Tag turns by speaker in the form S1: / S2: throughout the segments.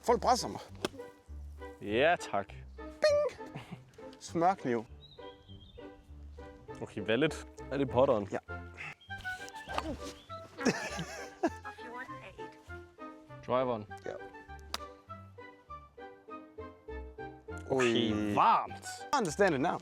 S1: Folk presser mig.
S2: Ja, tak.
S1: Bing! Smørkniv.
S2: Okay, valget. Er det potteren?
S1: Ja.
S2: Driveren.
S1: Ja.
S2: Okay, varmt.
S1: Understand it now.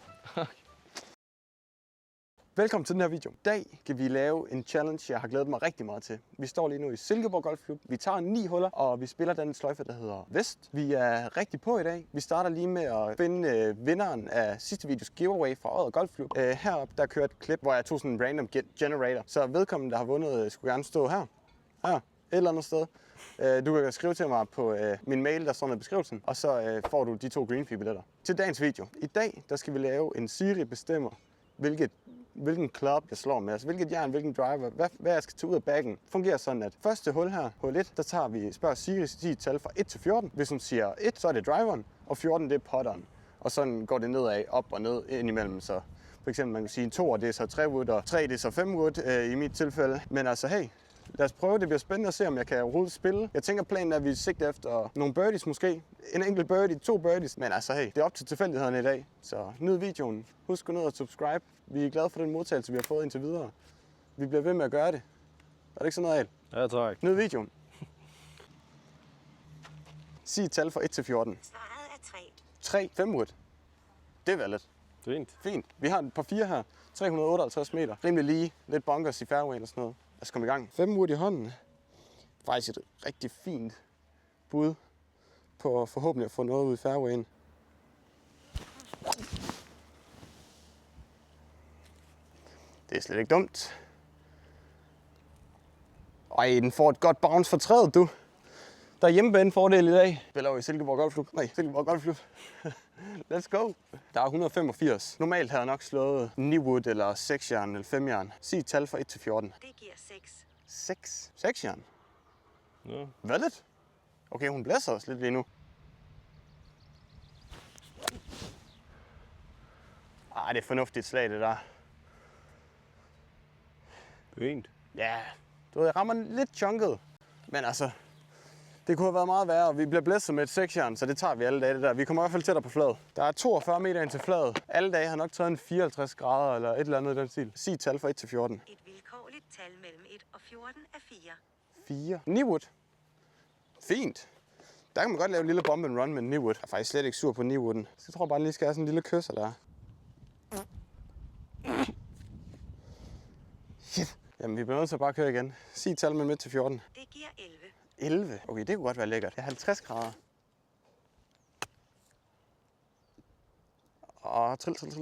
S1: Velkommen til den her video. I dag kan vi lave en challenge, jeg har glædet mig rigtig meget til. Vi står lige nu i Silkeborg Golfklub. Vi tager 9 huller, og vi spiller den sløjfe, der hedder Vest. Vi er rigtig på i dag. Vi starter lige med at finde vinderen af sidste videos giveaway fra Odder Golfklub. Heroppe der kører et klip, hvor jeg tog sådan en random generator. Så vedkommende, der har vundet, skulle gerne stå her. Her. Et eller andet sted. Du kan skrive til mig på min mail, der står nede i beskrivelsen, og så får du de 2 Greenfee-billetter. Til dagens video. I dag der skal vi lave en Siri bestemmer, hvilken club jeg slår med, altså hvilket jern, hvilken driver, hvad jeg skal tage ud af baggen. Fungerer sådan, at første hul her, hul 1, der spørger Siri sit tal fra 1 til 14. Hvis hun siger 1, så er det driveren, og 14 det er putteren. Og sådan går det nedad, op og ned indimellem. Så for eksempel man kan sige en 2, det er så 3 wood, og 3 det er så 5 wood i mit tilfælde. Men altså hey, lad os prøve. Det bliver spændende at se, om jeg kan overhovedet spille. Jeg tænker, planen er, at vi sigter efter nogle birdies måske. En enkelt birdie, 2 birdies. Men altså hey, det er op til tilfældighederne i dag. Så nyd videoen. Husk at gå ned og subscribe. Vi er glade for den modtagelse, vi har fået indtil videre. Vi bliver ved med at gøre det. Er det ikke sådan noget, Al?
S2: Ja, tak.
S1: Nyd videoen. Sig et tal fra 1 til 14.
S3: Svaret er 3.
S1: 3, 5 wood. Det er valget.
S2: Fint.
S1: Fint. Vi har et par 4 her. 358 meter. Rimelig lige. Lidt bunkers i fairway eller sådan noget. Lad os komme i gang. 5 wood i hånden. Faktisk et rigtig fint bud på forhåbentlig at få noget ud i fairwayen. Det er slet ikke dumt. Ej, den får et godt bounce for træet, du. Der er hjemmebanefordel i dag. Vi laver i Silkeborg Golfklub. Nej, Silkeborg Golfklub. Let's go. Der er 185. Normalt havde jeg nok slået 9 wood eller 6 jern eller 5 jern. Sig et tal fra 1 til 14.
S3: Det giver 6.
S1: 6? 6 jern?
S2: Ja.
S1: Valget? Okay, hun blæser os lidt lige nu. Ej, det er fornuftigt slag, det der.
S2: Fint.
S1: Ja, du ved, jeg rammer lidt chunket. Men altså, det kunne have været meget værre. Vi bliver blæsset med et 6-jern, så det tager vi alle dage det der. Vi kommer i hvert fald tættere på fladet. Der er 42 meter ind til fladet. Alle dage har nok taget en 54 grader eller et eller andet i den stil. Sig et tal fra 1 til 14.
S3: Et vilkårligt tal mellem 1 og 14 er 4.
S1: 4. 9 wood. Fint. Der kan man godt lave en lille bomb and run med 9 wood. Jeg er faktisk slet ikke sur på 9 wooden. Så jeg tror bare, den lige skal have sådan en lille kysser der. Shit. Jamen, vi bliver nødt til at bare køre igen. Sig et tal mellem 1 til 14.
S3: Det giver 11.
S1: 11. Okay, det kunne godt være lækkert. Det er 50 grader. Og trill. Det er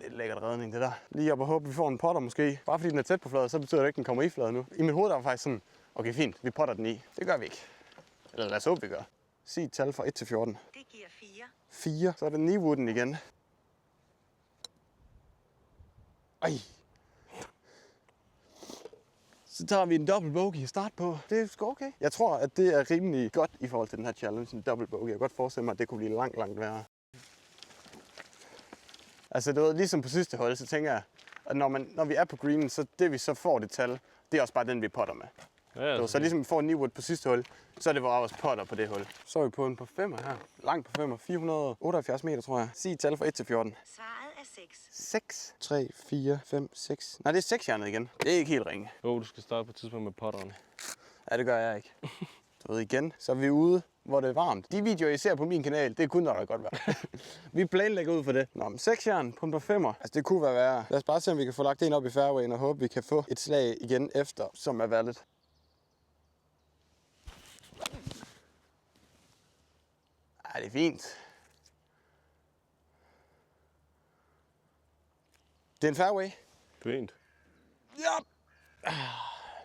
S1: et lækkert redning, det der. Lige op og håbe, vi får en potter måske. Bare fordi den er tæt på fladet, så betyder det ikke, at den kommer i fladet nu. I mit hoved der var faktisk sådan, okay fint, vi potter den i. Det gør vi ikke. Eller lad os håbe, vi gør. Sig et tal fra 1 til 14.
S3: Det giver 4.
S1: 4. Så er det 9 wooden igen. Ej. Så tager vi en double bogey at starte på. Det er sgu okay. Jeg tror, at det er rimelig godt i forhold til den her challenge, en double bogey. Jeg kan godt forestille mig, at det kunne blive langt værre. Altså, du ved, ligesom på sidste hold, så tænker jeg, at når vi er på greenen, så det vi så får det tal, det er også bare den, vi potter med.
S2: Ja,
S1: Så ligesom vi får en 9 wood på sidste hul, så er det vores potter på det hul. Så er vi på en på 5'er her. Langt på 5'er. 478 meter, tror jeg. Sig et tal fra 1 til 14.
S3: Svaret er 6.
S1: 6, 3, 4, 5, 6. Nej, det er 6 jernet igen. Det er ikke helt ringe.
S2: Jo, du skal starte på et tidspunkt med potteren.
S1: Ja, det gør jeg ikke. Du ved igen, så er vi ude, hvor det er varmt. De videoer, I ser på min kanal, det er kun, når der er godt vejr. Vi planlægger ud for det. Nå, men 6 jern på en par 5'er. Altså, det kunne være værre. Lad os bare se, om vi kan få lagt en op i fairwayen og håbe, vi kan få et slag igen efter, som er valget. Ja, det er fint. Det er en fairway.
S2: Fint.
S1: Ja.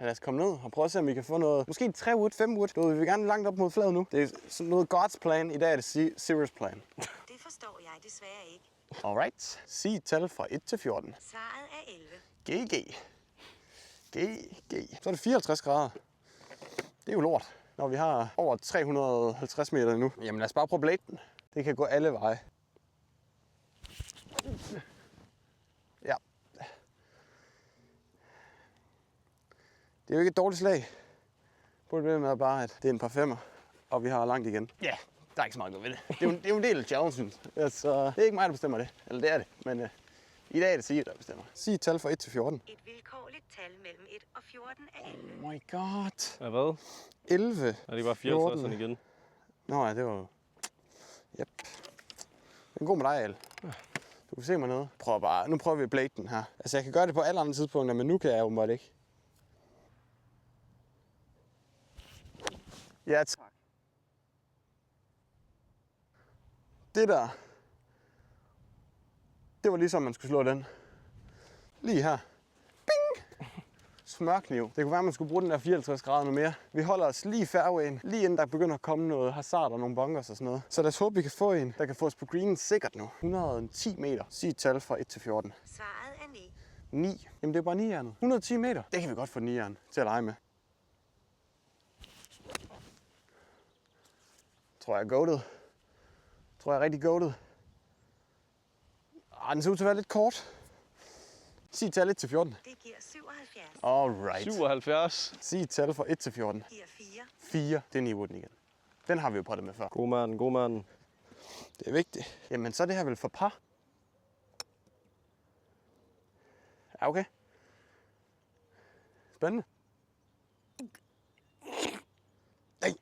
S1: Lad os komme ned og prøve at se, om vi kan få noget. Måske 3 wood, 5 wood. Vi vil gerne langt op mod fladet nu. Det er sådan noget God's plan. I dag er det Sirius plan.
S3: Det forstår jeg desværre ikke.
S1: Alright. Sig et tal fra 1 til 14.
S3: Svaret er 11.
S1: GG. GG. Så er det 54 grader. Det er jo lort, når vi har over 350 meter nu. Jamen lad os bare prøve bladen. Det kan gå alle veje. Ja. Det er jo ikke et dårligt slag. Problemet er bare, at det er en par femmer, og vi har langt igen. Ja, der er ikke så meget ved det. Det er jo en del af challengen. Altså, det er ikke mig, der bestemmer det. Eller det er det, men i dag er det Sige, der bestemmer. Sig et tal fra 1 til 14.
S3: Et vilkårligt tal mellem 1 og 14 er 11.
S1: Oh my god.
S2: Ja, hvad?
S1: 11.
S2: Er det bare 54 igen?
S1: Nå ja, det var... Yep. Det er god med dig, Al. Du kan se mig noget. Nu prøver vi at blade den her. Altså, jeg kan gøre det på alle andre tidspunkter, men nu kan jeg åbenbart ikke. Ja, tak. Det der, det var ligesom man skulle slå den. Lige her. Bing! Smørkniv. Det kunne være, at man skulle bruge den der 54 grader noget mere. Vi holder os lige i fairwayen, lige inden der begynder at komme noget hasard og nogle bunkers og sådan noget. Så lad os håbe, vi kan få en, der kan få os på greenen sikkert nu. 110 meter. Sig et tal fra 1 til 14.
S3: Svaret er 9.
S1: 9. Jamen det er bare 9-jernet. 110 meter. Det kan vi godt få 9-jern til at lege med. Tror jeg er goated. Tror jeg er rigtig goated. Den ser ud til at være lidt kort. Sig et tal 1 til 14.
S3: Det giver 77.
S1: Alright.
S2: 77.
S1: Sig et tal fra 1 til 14.
S3: Giver 4.
S1: 4. Det er niveauet igen. Den har vi jo prøvet med før.
S2: God mand, god mand.
S1: Det er vigtigt. Jamen så er det her vel for par. Ja, okay. Spændende. Nej.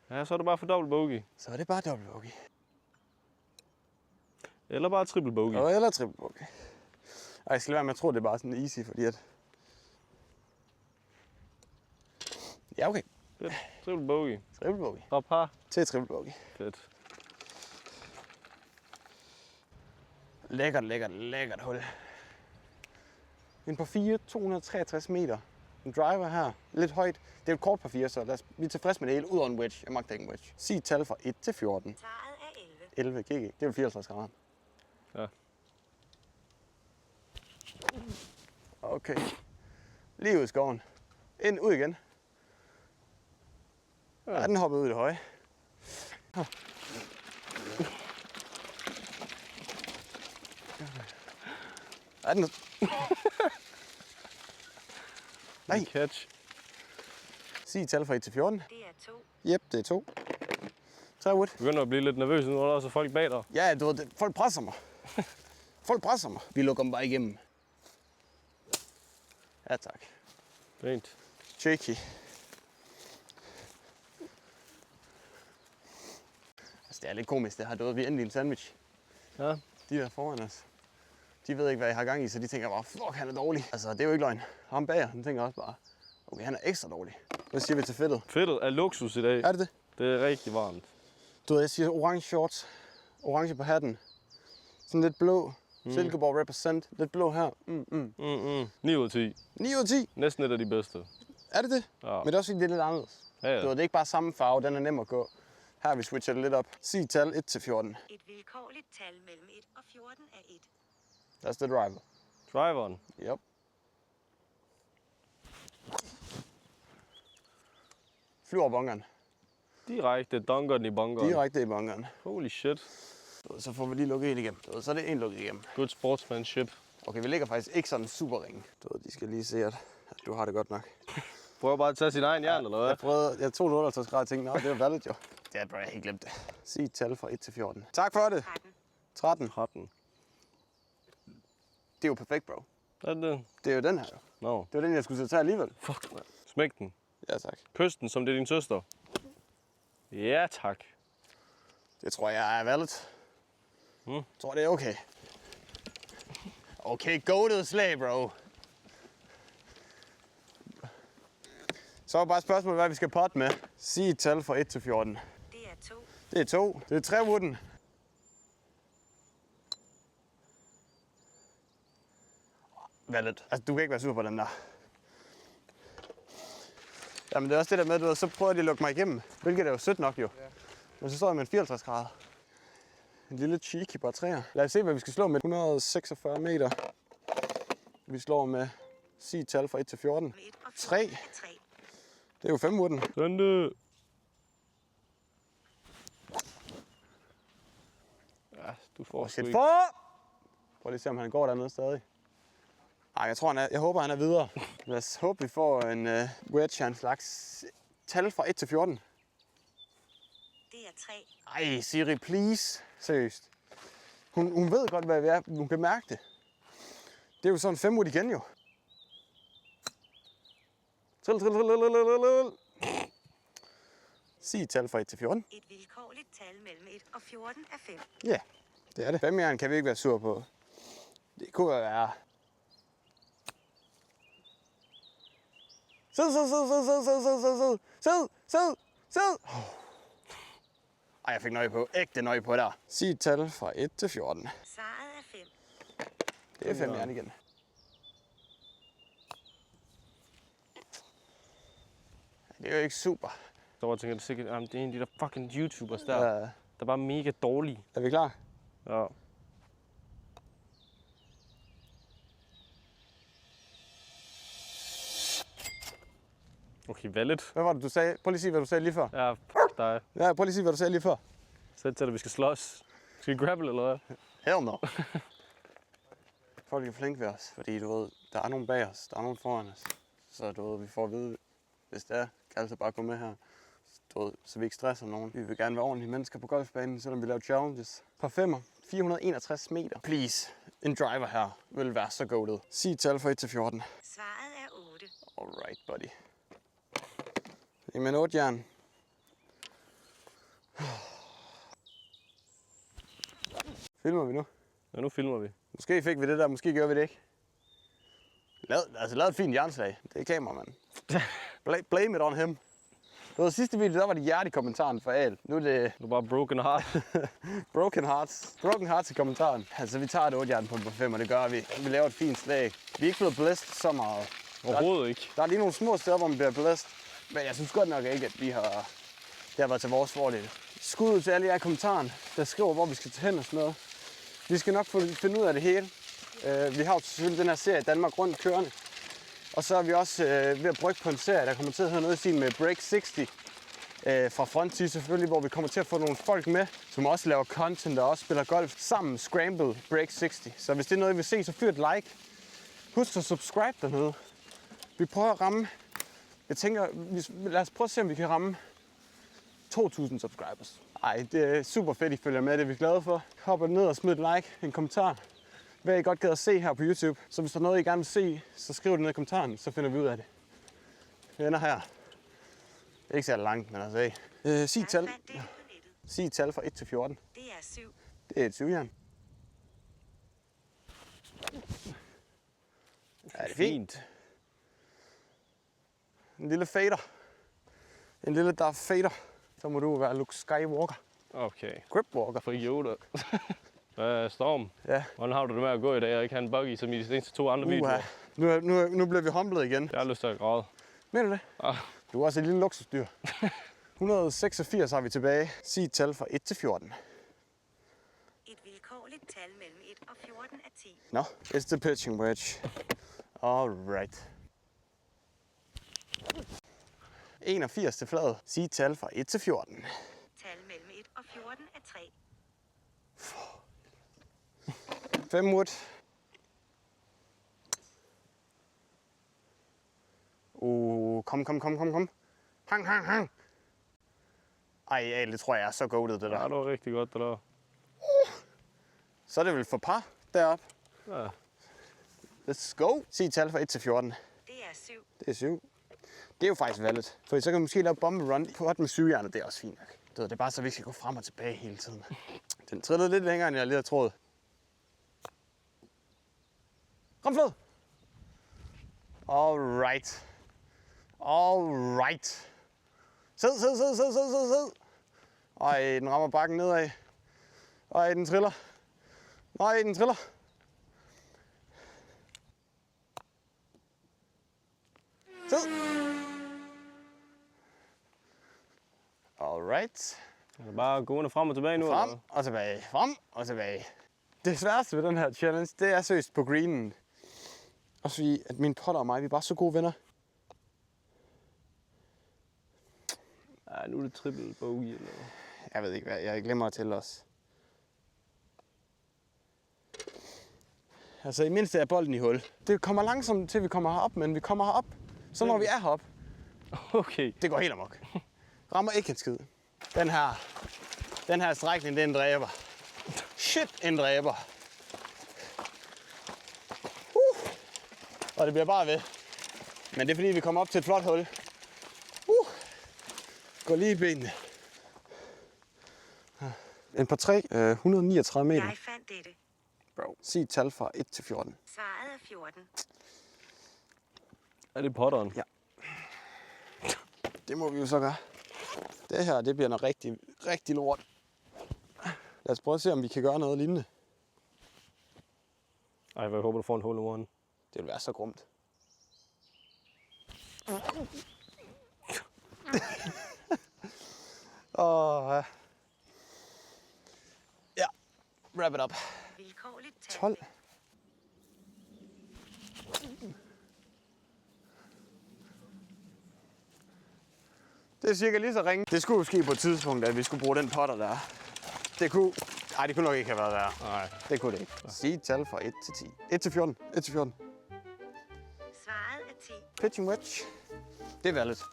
S2: Ja, så er det bare for dobbelt bogey.
S1: Så er det bare dobbelt bogey.
S2: Eller bare triple bogey.
S1: Eller triple bogey. Ej, jeg skal lade være med at tro, det er bare sådan easy, fordi at... Ja, okay.
S2: Fedt. Triple bogey.
S1: Triple bogey.
S2: Og par.
S1: Til triple bogey.
S2: Fedt.
S1: Lækkert, lækkert, lækkert hul. En par 4, 263 meter. En driver her. Lidt højt. Det er et kort par 4, så vi er tilfredse med det hele. Ud over en wedge. Jeg magter ikke en wedge. Sig et tal fra 1 til 14.
S3: Svaret er 11.
S1: 11 GG. Det er vel 54 grader.
S2: Ja.
S1: Okay. Lige ud i skoven. Ind, ud igen. Ja, den hoppede ud i det høje. Ja, den... Nej.
S2: Catch.
S1: Sig et tal fra 1 til 14.
S3: Det er 2.
S1: Yep, det er 2. 3 wood.
S2: Jeg begynder at blive lidt nervøs nu, er der også folk bag dig.
S1: Ja, du ved, folk presser mig. Folk presser mig. Vi lukker dem bare igennem. Ja, tak.
S2: Fint.
S1: Shaky. Altså, det er lidt komisk, det her. Du ved, vi er endelig en sandwich.
S2: Ja.
S1: De der foran os. De ved ikke, hvad jeg har gang i, så de tænker bare, fuck, han er dårlig. Altså, det er jo ikke løgn. Ham bag, han tænker også bare, okay, han er ekstra dårlig. Hvad siger vi til fedtet?
S2: Fedtet er luksus i dag.
S1: Er det det?
S2: Det er rigtig varmt.
S1: Du ved, jeg siger orange shorts, orange på hatten, sådan lidt blå, Silkeborg represent, lidt blå her.
S2: 9 ud af 10.
S1: 9 ud af 10.
S2: Næsten et af de bedste.
S1: Er det det?
S2: Ja.
S1: Men det er også fordi, det er lidt anderledes.
S2: Ja, ja.
S1: Du ved, det er ikke bare samme farve, den er nem at gå. Her har vi switchet det lidt op. Sig tal 1 til 14.
S3: Et vilkårligt tal mellem 1 og 14 er 1.
S1: That's the driver.
S2: Driveren.
S1: Yep. Flyver bunkeren.
S2: Direkte dunker den i bunkeren.
S1: Direkte i bunkeren.
S2: Holy shit.
S1: Så får vi lige lukket en igennem. Så er det en lukket igennem.
S2: Good sportsmanship.
S1: Okay, vi ligger faktisk ikke sådan super ringe. Du ved, de skal lige se, at du har det godt nok.
S2: Prøver bare at tage sin egen jern, eller hvad?
S1: Jeg tog 58 grader og tænkte, det var valget jo. Det er bare helt glemt det. Sig et tal fra 1 til 14. Tak for det.
S3: 13.
S1: 13.
S2: 13.
S1: Det er jo perfekt, bro.
S2: Er det?
S1: Det er jo den her jo.
S2: No.
S1: Det var den, jeg skulle tage alligevel.
S2: Fuck, man. Smæk den.
S1: Ja, tak.
S2: Kys den, som det er din søster. Ja, tak.
S1: Det tror jeg er valget. Jeg tror, det er okay. Okay, go to the slag, bro. Så er bare spørgsmålet, hvad vi skal potte med. Sig et tal fra 1 til 14.
S3: Det er 2.
S1: Det er 2. Det er 3 wooden. Valget. Altså, du kan ikke være sur på den der. Jamen, det er også det der med, du ved, så prøver de at lukke mig igennem. Hvilket er jo sødt nok jo. Ja. Men så står jeg med en 54 grader. En lille cheeky par træer. Lad os se, hvad vi skal slå med. 146 meter. Vi slår med sig et tal fra 1 til 14. 3.
S3: 3.
S1: Det er jo 5 wooden.
S2: Sådan det. Ja, du får sgu
S1: Shit,
S2: ikke.
S1: for! Prøv lige at se, om han går dernede stadig. Ej, jeg håber, han er videre. Lad os håbe, vi får en wedge af en slags tal fra 1 til 14.
S3: Det er 3.
S1: Ej, Siri, please. Seriøst. Hun ved godt, hvad vi er. Hun kan mærke det. Det er jo sådan 5 ud igen, jo. Trill. Sig et tal fra 1 til 14.
S3: Et vilkårligt tal mellem 1 og 14 er 5.
S1: Ja, det er det. 5'eren kan vi ikke være sur på. Det kunne være... Sid. Ej, jeg fik nøje på. Ægte nøje på der. Sig et tal fra 1 til 14.
S3: Svaret er 5.
S1: Det er 5'eren igen. Det er jo ikke super.
S2: Så jeg tænker, sikkert, det er en af de der fucking YouTubers der,
S1: Ja.
S2: der er bare mega dårlige.
S1: Er vi klar?
S2: Ja. Okay, valid.
S1: Hvad var det, du sagde? Prøv lige at sige, hvad du sagde lige før.
S2: Ja, fuck dig.
S1: Ja, prøv lige at sige, hvad du sagde lige før.
S2: Så til, at vi skal slås. Skal vi grapple, eller hvad?
S1: Hell no. Folk er flinke ved os, fordi du ved, der er nogen bag os, der er nogen foran os. Så du ved, vi får at vide, hvis det er, kan altså bare gå med her. Du ved, så vi ikke stresser nogen. Vi vil gerne være ordentlige mennesker på golfbanen, selvom vi laver challenges. Par 5'er, 461 meter. Please, en driver her vil være så goated. Sig et tal fra 1 til 14.
S3: Svaret er 8.
S1: Alright, buddy. Jamen 8 jern. Filmer vi nu?
S2: Ja, nu filmer vi.
S1: Måske fik vi det der, måske gør vi det ikke. Lav et fint jernslag. Det er kameramanden. Blame it on him. Det var sidste video, der var det hjerte i kommentaren for alt. Nu er det
S2: Du er bare broken heart.
S1: broken hearts i kommentaren. Altså, vi tager et 8-jern på 5, og det gør vi. Vi laver et fint slag. Vi er ikke blevet blæst så meget.
S2: Overhovedet ikke.
S1: Der er lige nogle små steder, hvor man bliver blæst. Men jeg synes godt nok ikke, at det har været til vores fordel. Skud ud til alle jer i kommentaren, der skriver, hvor vi skal tage hen og sådan noget. Vi skal nok finde ud af det hele. Vi har jo selvfølgelig den her serie Danmark Rundt kørende. Og så er vi også ved at brygge på en serie, der kommer til at hedde noget i stil med Break 60. Fra Fronti selvfølgelig, hvor vi kommer til at få nogle folk med, som også laver content og også spiller golf sammen. Scramble Break 60. Så hvis det er noget, I vil se, så fyr et like. Husk at subscribe dernede. Vi prøver at ramme, jeg tænker, lad os prøve at se, om vi kan ramme 2.000 subscribers. Ej, det er super fedt, I følger med, det er vi glade for. Hop ned og smid et like, en kommentar. Hvad I godt gad at se her på YouTube. Så hvis der er noget, I gerne vil se, så skriv det ned i kommentaren, så finder vi ud af det. Vi ender her. Det er ikke så langt, men altså, sig et tal.
S3: Jeg fandt det på nettet.
S1: Sig et tal fra 1 til 14.
S3: Det er 7.
S1: Det er et 7-jern. Ja, det er fint. En lille fader. En lille Darth Vader. Så må du være Luke Skywalker.
S2: Okay.
S1: Gripwalker.
S2: For Yoda. Storm.
S1: Ja.
S2: Hvordan har du det med at gå i dag og ikke have en buggy, som i de seneste 2 andre videoer?
S1: Nu bliver vi humblet igen.
S2: Jeg har lyst til at græde.
S1: Mener du det?
S2: Ah.
S1: Du er også et lille luksusdyr. 186 har vi tilbage. Sig et tal fra 1 til 14.
S3: Et vilkårligt tal mellem 1 og 14 er 10.
S1: Nå, it's the pitching wedge. Alright. 81 til flad. Sig et tal fra 1 til 14.
S3: Tal mellem 1 og 14 er 3.
S1: 5 wood. Kom. Hang. Ej, det tror jeg er så goated, det der.
S2: Ja, det var rigtig godt, det der.
S1: Så er det vel for par deroppe.
S2: Ja.
S1: Let's go. Sig et tal fra 1 til 14.
S3: Det er 7.
S1: Det er 7. Det er jo faktisk valget. For så kan vi måske lave bombe run på med 7-jernet. Det er også fint nok. Det er bare så, vi skal gå frem og tilbage hele tiden. Den trillede lidt længere, end jeg lige havde troet. Ramflod! Alright. Sid. Ej, den rammer bakken nedad. Ej, den triller. Nej, den triller. Sid. Alright.
S2: Er det bare gående frem og tilbage nu?
S1: Frem
S2: Eller?
S1: og tilbage, frem og tilbage. Det sværeste ved den her challenge, det er seriøst på greenen. Også fordi, at min potter og mig, vi er bare så gode venner.
S2: Ja, nu er det triple bogey eller noget.
S1: Jeg ved ikke hvad, jeg glemmer at tælle os. Altså i mindste er bolden i hul. Det kommer langsomt til, vi kommer herop, men vi kommer herop. Så når vi er herop,
S2: Okay.
S1: Det går helt amok. Rammer ikke en skid. Den her strækning, det er en dræber. Shit, en dræber. Og det bliver bare ved. Men det er fordi, vi kommer op til et flot hul. Gå lige i benene. En par 3, 139 meter.
S3: Jeg fandt dette.
S1: Bro, sig et tal fra 1 til 14.
S3: Svaret er 14.
S2: Er det potteren?
S1: Ja. Det må vi jo så gøre. Det her, det bliver noget rigtig, rigtig lort. Lad os prøve at se, om vi kan gøre noget lignende.
S2: Ej, jeg håber, du får en hole in one.
S1: Det vil være så grumt. Ja. Ja, wrap it up.
S3: Vilkårligt tal.
S1: 12. Det er cirka lige så ringe. Det skulle jo ske på et tidspunkt, at vi skulle bruge den potter der. Det kunne nok ikke have været værre.
S2: Nej.
S1: Det kunne det ikke. Sig et tal fra 1 til 10. 1 til 14. 1 til 14.
S3: Svaret er 10.
S1: Pitching wedge. Det er valget.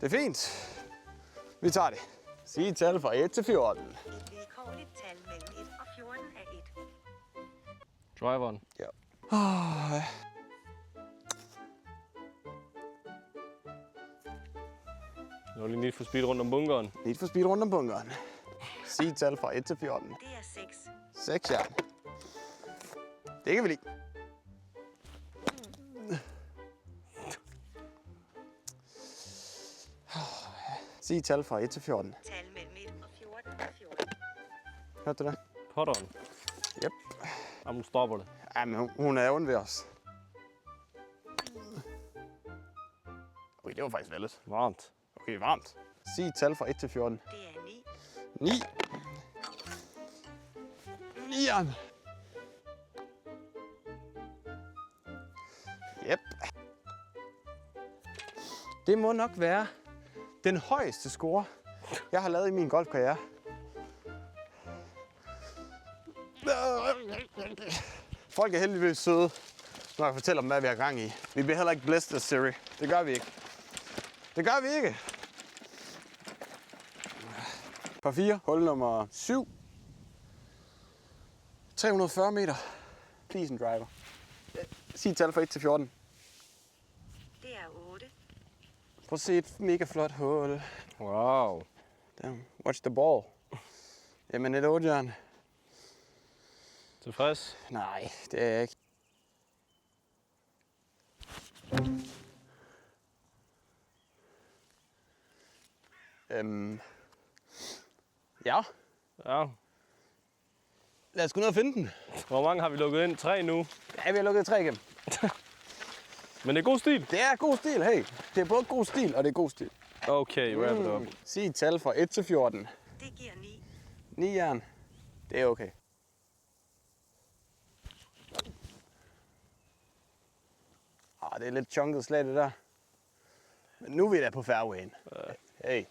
S1: Det er fint. Vi tager det. Sig et tal fra 1 til 14.
S3: Et vilkårligt tal mellem 1 og 14 er 1.
S2: Driveren.
S1: Ja.
S2: Nu er lige Need for Speed rundt om bunkeren.
S1: Need for Speed rundt om bunkeren. Sig et tal fra 1 til 14.
S3: Det er 6.
S1: 6 jern. Det kan vi lide. Sig et tal fra 1 til 14.
S3: Tal mellem 1 og 14 er 14.
S1: Hørte du det?
S2: Potteren.
S1: Yep.
S2: Jamen, nu stopper det.
S1: Jamen, hun er ondt ved os. Okay, det var faktisk valget.
S2: Varmt.
S1: Okay, varmt. Sig et tal fra 1 til 14.
S3: Det er 9.
S1: 9. 9 jern. Yep. Det må nok være den højeste score, jeg har lavet i min golfkarriere. Folk er heldigvis søde, når jeg fortæller dem, hvad vi har gang i. Vi bliver heller ikke blæst af Siri. Det gør vi ikke. Det gør vi ikke. Par 4, hul nummer 7. 340 meter. Please and driver. Sig et tal fra 1 til 14.
S3: Det er 8.
S1: Prøv at se et mega flot hul.
S2: Wow.
S1: Damn. Watch the ball. Jamen et 8 jern.
S2: Tilfreds?
S1: Nej, det er jeg ikke. Ja,
S2: Ja.
S1: lad os gå ned og finde den.
S2: Hvor mange har vi lukket ind? 3 nu.
S1: Ja, vi har lukket 3 igennem.
S2: Men det er god stil.
S1: Det er god stil, hey. Det er både god stil, og det er god stil.
S2: Okay, wrap it up.
S1: Sig et tal fra 1 til 14.
S3: Det giver 9.
S1: 9 jern. Det er okay. Det er lidt chunket slag, det der. Men nu er vi da på fairwayen. Hey.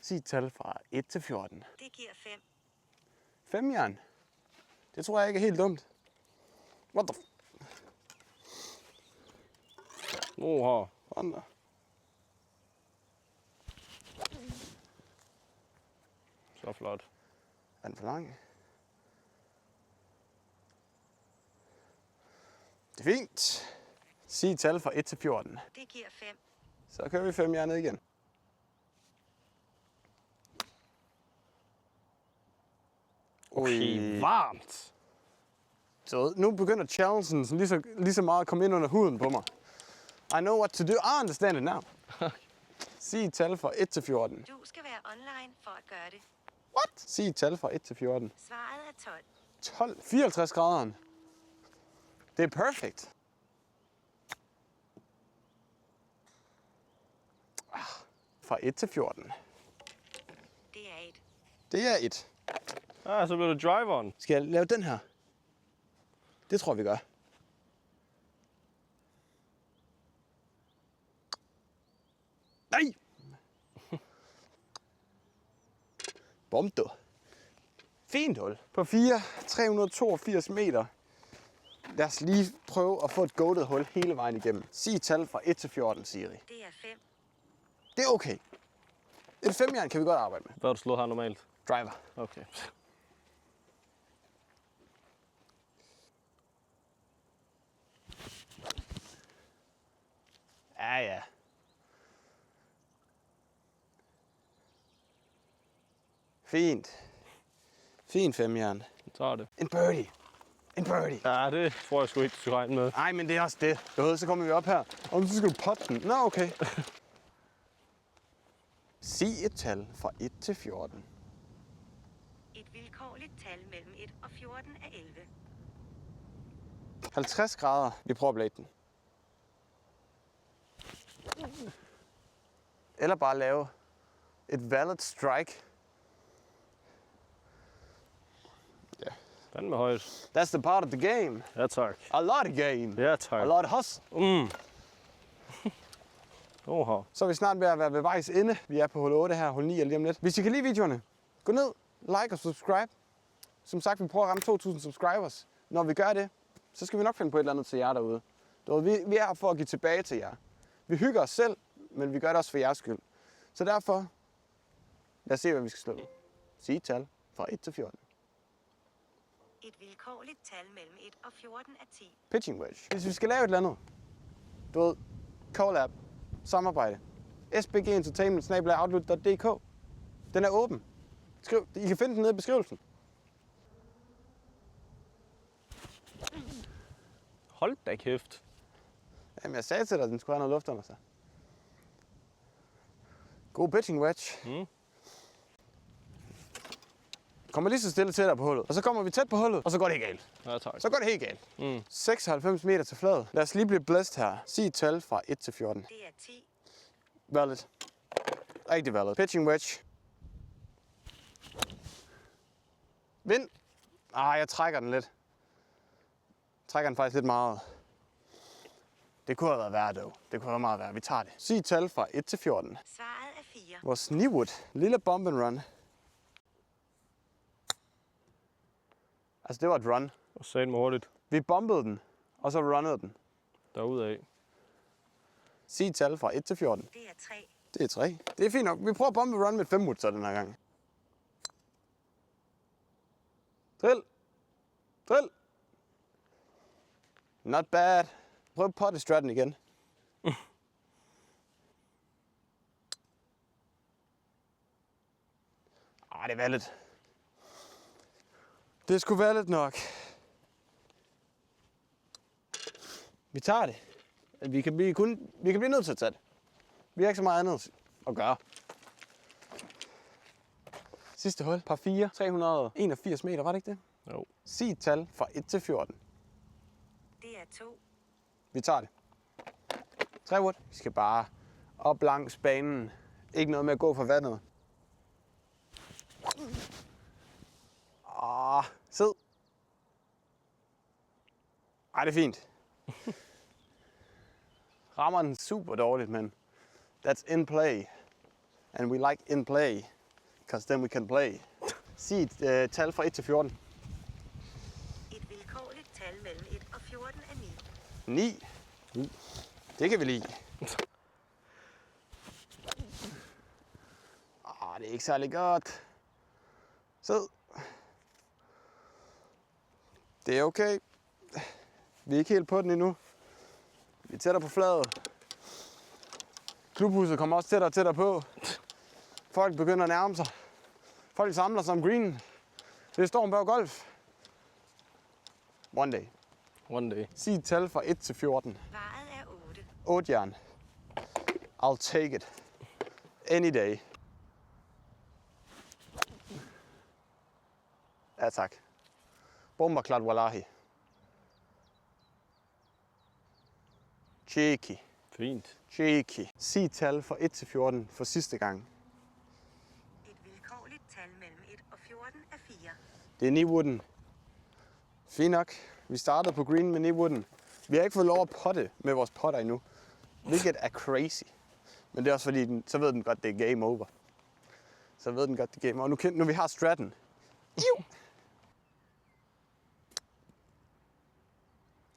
S1: Sig et tal fra 1 til 14.
S3: Det giver 5.
S1: 5 jern. Det tror jeg ikke er helt dumt. What the
S2: Oha.
S1: f***?
S2: Så flot.
S1: Er den for lang? Det er fint. Sig et tal fra 1 til 14.
S3: Det giver 5.
S1: Så kører vi 5 jern ned igen.
S2: Okay, varmt.
S1: Så nu begynder challengen sådan lige så meget at komme ind under huden på mig. I know what to do. I understand it now. Sig et tal fra 1 til 14.
S3: Du skal være online for at gøre det.
S1: What? Sig et tal fra 1 til 14.
S3: Svaret er 12.
S1: 12. 54 grader. Det er perfekt. Fra 1 til 14.
S3: Det er 1.
S1: Det er 1.
S2: Ah, så bliver det driveren.
S1: Skal jeg lave den her? Det tror vi gør. Nej! Bum du. Fint hul. På 4, 382 meter. Lad os lige prøve at få et goated hul hele vejen igennem. Sig et tal fra 1 til 14, Siri.
S3: Det er 5.
S1: Det er okay. Et 5-jern kan vi godt arbejde med.
S2: Hvad har du slået her normalt?
S1: Driver.
S2: Okay.
S1: Ja, ja. Fint. Fint 5-jern.
S2: Så tager det.
S1: En birdie. En birdie.
S2: Ja, det tror jeg sgu ikke, du skal regne med.
S1: Nej, men det er også det. Du ved, så kommer vi op her. Og så skal du potte den. Nå, okay. Sig et tal fra 1 til 14.
S3: Et vilkårligt tal mellem 1 og 14 er 11.
S1: 50 grader. Vi prøver at blade den. Eller bare lave et valid strike.
S2: Den med højt.
S1: That's the part of the game.
S2: Ja, tak.
S1: A lot of game.
S2: Ja, tak.
S1: A lot of hustle.
S2: Oha.
S1: Så er vi snart ved at være ved vejs ende. Vi er på hul 8 her, hul 9 lige om lidt. Hvis I kan lide videoerne, gå ned, like og subscribe. Som sagt, vi prøver at ramme 2.000 subscribers. Når vi gør det, så skal vi nok finde på et eller andet til jer derude. Vi er her for at give tilbage til jer. Vi hygger os selv, men vi gør det også for jeres skyld. Så derfor, lad os se, hvad vi skal slå. Sig et tal fra 1 til 14.
S3: Et vilkårligt tal mellem 1 og 14 er 10.
S1: Pitching wedge. Hvis vi skal lave et eller andet, du ved, collab, samarbejde, sbgentertainment@outlook.dk. Den er åben. Skriv. I kan finde den nede i beskrivelsen.
S2: Hold da kæft.
S1: Jamen, jeg sagde til dig, at den skulle have noget luft under sig. God pitching wedge. Kommer lige så stille til dig på hullet. Og så kommer vi tæt på hullet, og så går det helt galt.
S2: Ja, tak.
S1: Så går det helt galt. 96 meter til fladet. Lad os lige blive blæst her. Sig et tal fra 1 til 14.
S3: Det er 10.
S1: Valid. Rigtig valid. Pitching wedge. Vind. Jeg trækker den lidt. Trækker den faktisk lidt meget. Det kunne have været værre, dog. Det kunne have været meget værre. Vi tager det. Sig et tal fra 1 til 14.
S3: Svaret er 4.
S1: Vores Kneewood. Lille bump and run. Altså, det var et run.
S2: Og sagde den hurtigt.
S1: Vi bumpede den, og så runnede den.
S2: Derudad.
S1: Sig et tal fra 1 til 14.
S3: Det er 3.
S1: Det er 3. Det er fint nok. Vi prøver at bombe run med et 5 så den her gang. Drill. Drill. Not bad. Prøv potty stratten igen. Det er valgt. Det skulle være lidt nok. Vi tager det. Vi kan blive nødt til at tage det. Vi har ikke så meget andet at gøre. Sidste hul, par 4, 381 meter, var det ikke det?
S2: Jo.
S1: Sig et tal fra 1 til 14.
S3: Det er 2.
S1: Vi tager det. 3 wood. Vi skal bare op langs banen. Ikke noget med at gå for vandet. Sid. Det er fint. Rammer den super dårligt, men that's in play. And we like in play, because then we can play. Sig et tal fra 1 til 14.
S3: Et vilkårligt tal mellem 1 og 14 er
S1: 9. Det kan vi lide. Det er ikke særlig godt. Sid. Det er okay. Vi er ikke helt på den endnu. Vi er tættere på fladet. Klubhuset kommer også tættere og tættere på. Folk begynder at nærme sig. Folk samler sig om greenen. Det er Stormberg Golf. One day.
S2: One day.
S1: Sig et tal fra 1 til 14.
S3: Svaret er 8.
S1: 8 jern. I'll take it. Any day. Ja, tak. Bomberklart wallahi. Cheeky.
S2: Fint.
S1: Cheeky. Sig et tal fra 1 til 14 for sidste gang.
S3: Et vilkårligt tal mellem 1 og 14 er 4.
S1: Det er Kneewooden. Fint nok. Vi startede på green med Kneewooden. Vi har ikke fået lov at potte med vores potter endnu. Hvilket er crazy. Men det er også fordi, så ved den godt, det er game over. Så ved den godt, det er game over. Nu vi har stratten.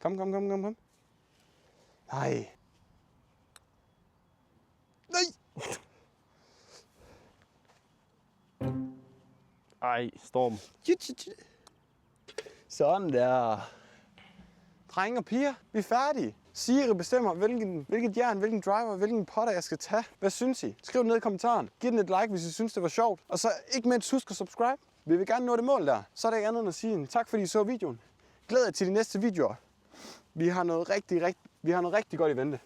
S1: Kom. Nej. Nej.
S2: Ej, Storm.
S1: Sådan der. Drenge og piger, vi er færdige. Siri bestemmer, hvilket jern, hvilken driver, hvilken potter jeg skal tage. Hvad synes I? Skriv ned i kommentaren. Giv den et like, hvis I synes, det var sjovt. Og så ikke mindst husk at subscribe. Vi vil gerne nå det mål der. Så er der ikke andet end at sige en tak, fordi I så videoen. Glæd jer til de næste videoer. Vi har noget rigtig godt i vente.